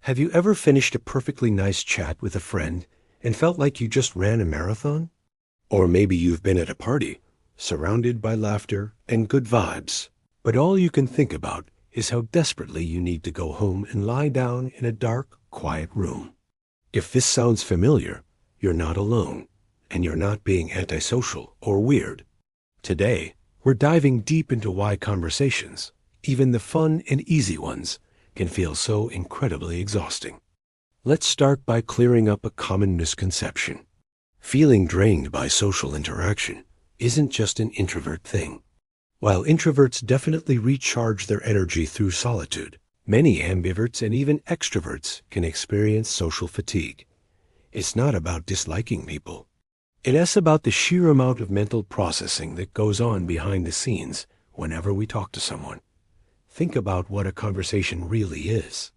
Have you ever finished a perfectly nice chat with a friend and felt like you just ran a marathon? Or maybe you've been at a party, surrounded by laughter and good vibes, but all you can think about is how desperately you need to go home and lie down in a dark, quiet room. If this sounds familiar, you're not alone, and you're not being antisocial or weird. Today, we're diving deep into why conversations, even the fun and easy ones, can feel so incredibly exhausting. Let's start by clearing up a common misconception. Feeling drained by social interaction isn't just an introvert thing. While introverts definitely recharge their energy through solitude, many ambiverts and even extroverts can experience social fatigue. It's not about disliking people. It's about the sheer amount of mental processing that goes on behind the scenes whenever we talk to someone. Think about what a conversation really is.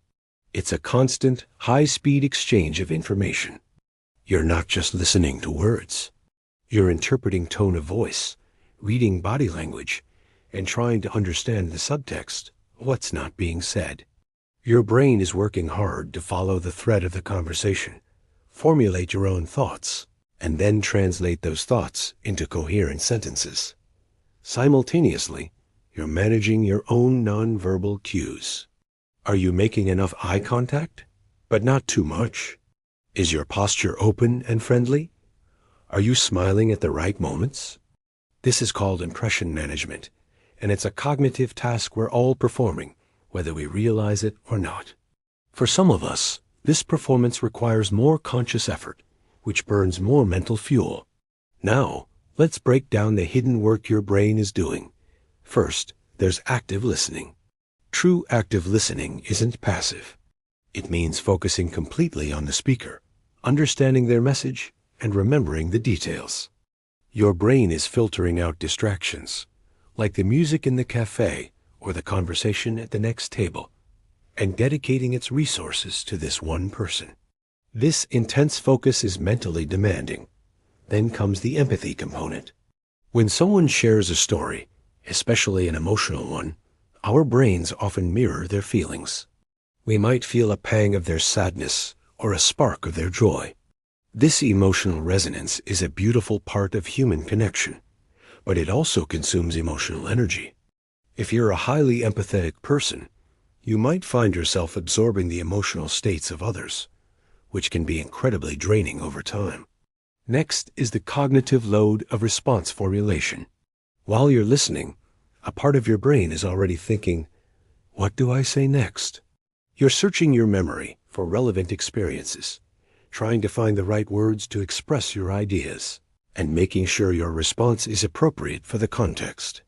It's a constant, high-speed exchange of information. You're not just listening to words. You're interpreting tone of voice, reading body language, and trying to understand the subtext, what's not being said. Your brain is working hard to follow the thread of the conversation, formulate your own thoughts, and then translate those thoughts into coherent sentences. Simultaneously, you're managing your own nonverbal cues. Are you making enough eye contact, but not too much? Is your posture open and friendly? Are you smiling at the right moments? This is called impression management, and it's a cognitive task we're all performing, whether we realize it or not. For some of us, this performance requires more conscious effort, which burns more mental fuel. Now, let's break down the hidden work your brain is doing. First, there's active listening. True active listening isn't passive. It means focusing completely on the speaker, understanding their message, and remembering the details. Your brain is filtering out distractions, like the music in the cafe or the conversation at the next table, and dedicating its resources to this one person. This intense focus is mentally demanding. Then comes the empathy component. When someone shares a story, especially an emotional one, our brains often mirror their feelings. We might feel a pang of their sadness or a spark of their joy. This emotional resonance is a beautiful part of human connection, but it also consumes emotional energy. If you're a highly empathetic person, you might find yourself absorbing the emotional states of others, which can be incredibly draining over time. Next is the cognitive load of response formulation. While you're listening, a part of your brain is already thinking, what do I say next? You're searching your memory for relevant experiences, trying to find the right words to express your ideas, and making sure your response is appropriate for the context.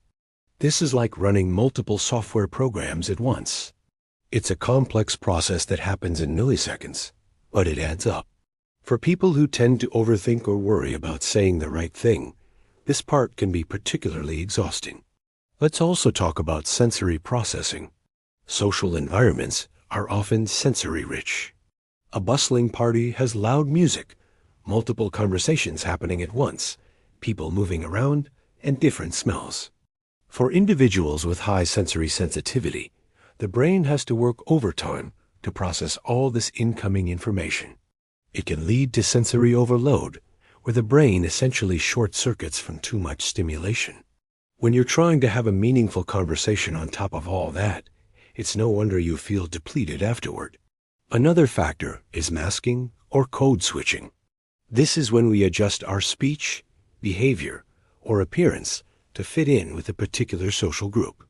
This is like running multiple software programs at once. It's a complex process that happens in milliseconds, but it adds up. For people who tend to overthink or worry about saying the right thing, this part can be particularly exhausting. Let's also talk about sensory processing. Social environments are often sensory-rich. A bustling party has loud music, multiple conversations happening at once, people moving around, and different smells. For individuals with high sensory sensitivity, the brain has to work overtime to process all this incoming information. It can lead to sensory overload, where the brain essentially short-circuits from too much stimulation. When you're trying to have a meaningful conversation on top of all that, it's no wonder you feel depleted afterward. Another factor is masking or code switching. This is when we adjust our speech, behavior, or appearance to fit in with a particular social group.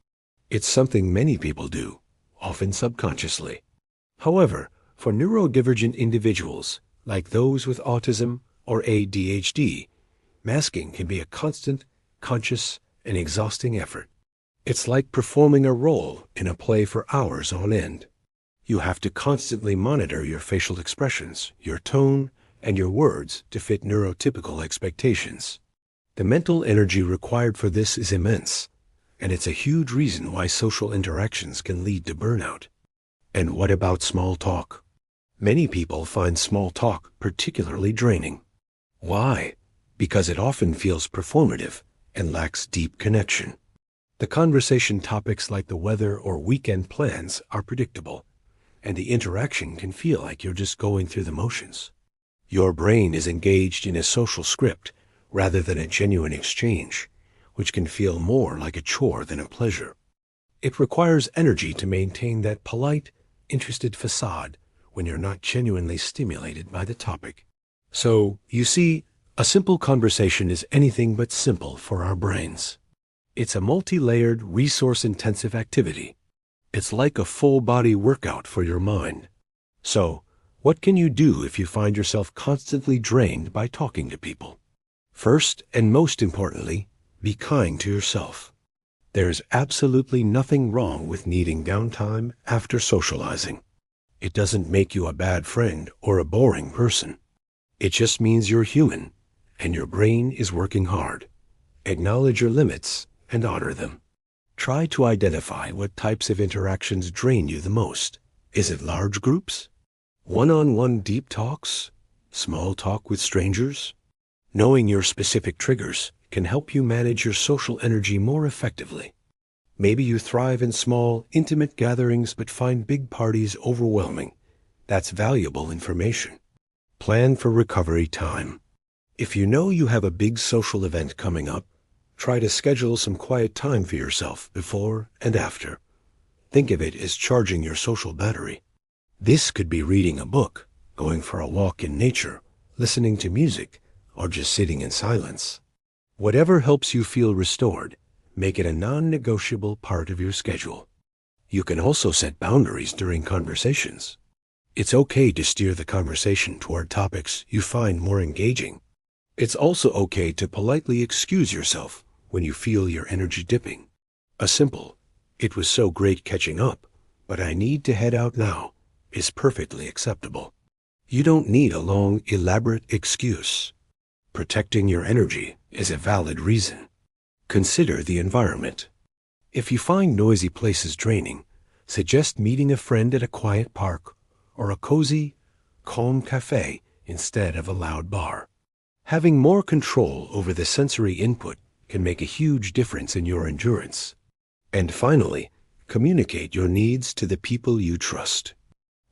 It's something many people do, often subconsciously. However, for neurodivergent individuals, like those with autism or ADHD, masking can be a constant, conscious, and exhausting effort. It's like performing a role in a play for hours on end. You have to constantly monitor your facial expressions, your tone, and your words to fit neurotypical expectations. The mental energy required for this is immense, and it's a huge reason why social interactions can lead to burnout. And what about small talk? Many people find small talk particularly draining. Why? Because it often feels performative and lacks deep connection. The conversation topics like the weather or weekend plans are predictable. and the interaction can feel like you're just going through the motions. Your brain is engaged in a social script rather than a genuine exchange, which can feel more like a chore than a pleasure. It requires energy to maintain that polite, interested facade when you're not genuinely stimulated by the topic. So, you see, a simple conversation is anything but simple for our brains. It's a multi-layered, resource-intensive activity. It's like a full-body workout for your mind. So, what can you do if you find yourself constantly drained by talking to people? First, and most importantly, be kind to yourself. There's absolutely nothing wrong with needing downtime after socializing. It doesn't make you a bad friend or a boring person. It just means you're human, and your brain is working hard. Acknowledge your limits and honor them. Try to identify what types of interactions drain you the most. Is it large groups? One-on-one deep talks? Small talk with strangers? Knowing your specific triggers can help you manage your social energy more effectively. Maybe you thrive in small, intimate gatherings but find big parties overwhelming. That's valuable information. Plan for recovery time. If you know you have a big social event coming up, try to schedule some quiet time for yourself before and after. Think of it as charging your social battery. This could be reading a book, going for a walk in nature, listening to music, or just sitting in silence. Whatever helps you feel restored, make it a non-negotiable part of your schedule. You can also set boundaries during conversations. It's okay to steer the conversation toward topics you find more engaging. It's also okay to politely excuse yourself when you feel your energy dipping. A simple, "It was so great catching up, but I need to head out now," is perfectly acceptable. You don't need a long, elaborate excuse. Protecting your energy is a valid reason. Consider the environment. If you find noisy places draining, suggest meeting a friend at a quiet park or a cozy, calm cafe instead of a loud bar. Having more control over the sensory input can make a huge difference in your endurance. And finally, communicate your needs to the people you trust.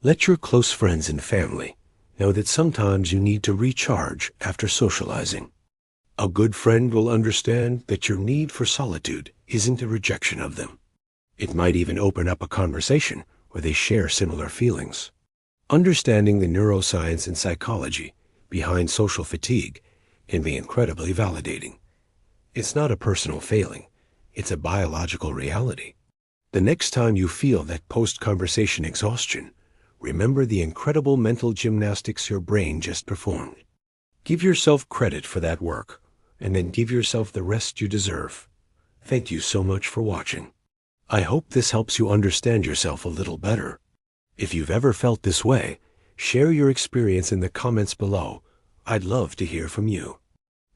Let your close friends and family know that sometimes you need to recharge after socializing. A good friend will understand that your need for solitude isn't a rejection of them. It might even open up a conversation where they share similar feelings. Understanding the neuroscience and psychology behind social fatigue can be incredibly validating. It's not a personal failing, it's a biological reality. The next time you feel that post-conversation exhaustion, remember the incredible mental gymnastics your brain just performed. Give yourself credit for that work, and then give yourself the rest you deserve. Thank you so much for watching. I hope this helps you understand yourself a little better. If you've ever felt this way, share your experience in the comments below. I'd love to hear from you.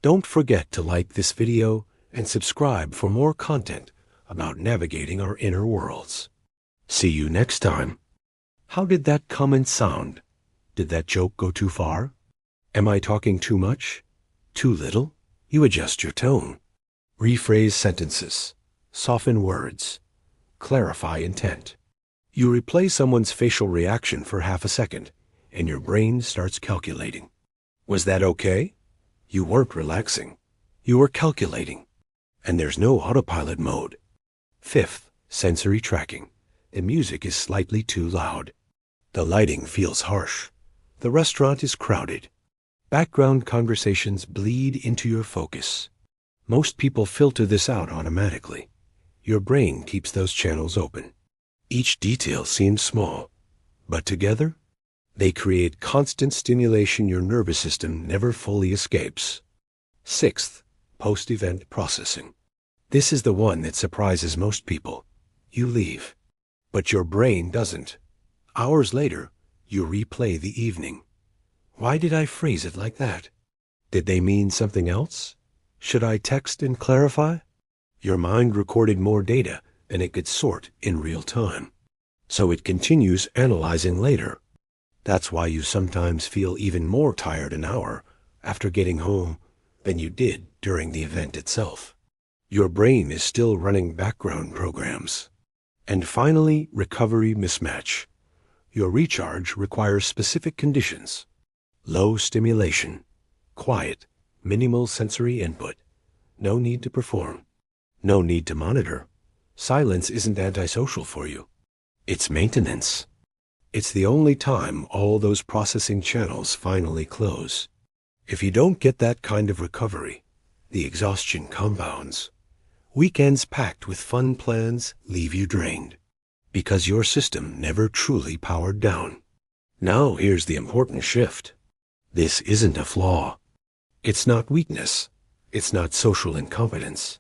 Don't forget to like this video and subscribe for more content about navigating our inner worlds. See you next time. How did that comment sound? Did that joke go too far? Am I talking too much? Too little? You adjust your tone. Rephrase sentences. Soften words. Clarify intent. You replay someone's facial reaction for half a second, and your brain starts calculating. Was that okay? You weren't relaxing. You were calculating. And there's no autopilot mode. Fifth, sensory tracking. The music is slightly too loud. The lighting feels harsh. The restaurant is crowded. Background conversations bleed into your focus. Most people filter this out automatically. Your brain keeps those channels open. Each detail seems small, but together, they create constant stimulation your nervous system never fully escapes. Sixth, post-event processing. This is the one that surprises most people. You leave, but your brain doesn't. Hours later, you replay the evening. Why did I phrase it like that? Did they mean something else? Should I text and clarify? Your mind recorded more data than it could sort in real time. So it continues analyzing later. That's why you sometimes feel even more tired an hour after getting home than you did during the event itself. Your brain is still running background programs. And finally, recovery mismatch. Your recharge requires specific conditions: low stimulation, quiet, minimal sensory input, no need to perform, no need to monitor. Silence isn't antisocial for you. It's maintenance. It's the only time all those processing channels finally close. If you don't get that kind of recovery, the exhaustion compounds. Weekends packed with fun plans leave you drained, because your system never truly powered down. Now here's the important shift. This isn't a flaw. It's not weakness. It's not social incompetence.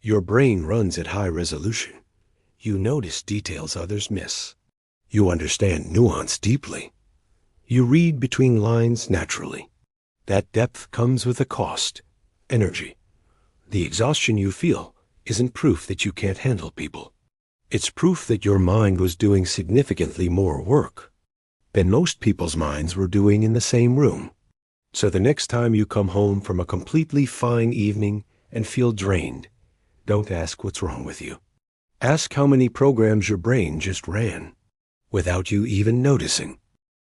Your brain runs at high resolution. You notice details others miss. You understand nuance deeply. You read between lines naturally. That depth comes with a cost: energy. The exhaustion you feel isn't proof that you can't handle people. It's proof that your mind was doing significantly more work than most people's minds were doing in the same room. So the next time you come home from a completely fine evening and feel drained, don't ask what's wrong with you. Ask how many programs your brain just ran without you even noticing.